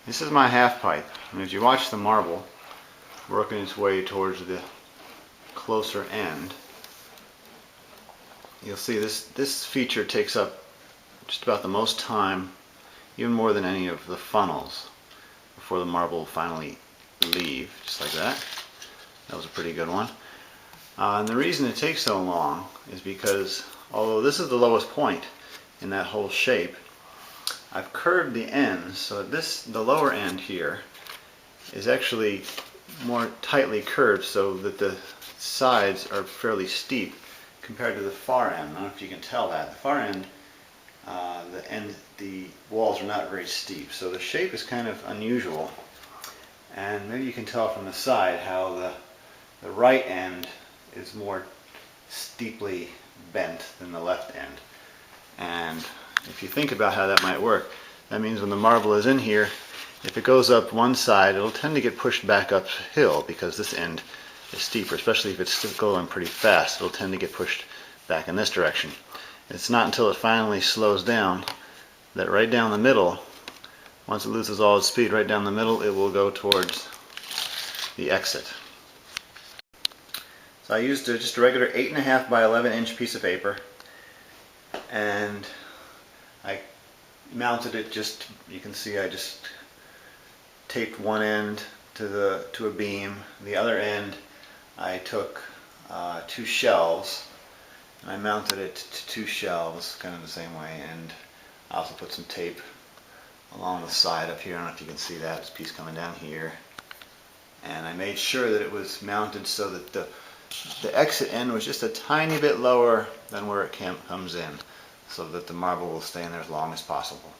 This is my half pipe, and as you watch the marble working its way towards the closer end, you'll see this feature takes up just about the most time, even more than any of the funnels, before the marble will finally leave, just like that. That was a pretty good one. And the reason it takes so long is because although this is the lowest point in that whole shape, I've curved the ends so that the lower end here is actually more tightly curved so that the sides are fairly steep compared to the far end. I don't know if you can tell that. The far end, the walls are not very steep, so the shape is kind of unusual. And maybe you can tell from the side how the right end is more steeply bent than the left end. And if you think about how that might work, that means when the marble is in here, if it goes up one side, it'll tend to get pushed back uphill because this end is steeper, especially if it's still going pretty fast. It'll tend to get pushed back in this direction. It's not until it finally slows down that right down the middle, once it loses all its speed, right down the middle, it will go towards the exit. So I used just a regular 8.5 by 11 inch piece of paper, and I mounted it you can see I just taped one end to a beam. The other end I took 2 shelves and I mounted it to 2 shelves kind of the same way, and I also put some tape along the side up here. I don't know if you can see that, this piece coming down here. And I made sure that it was mounted so that the exit end was just a tiny bit lower than where it comes in, so that the marble will stay in there as long as possible.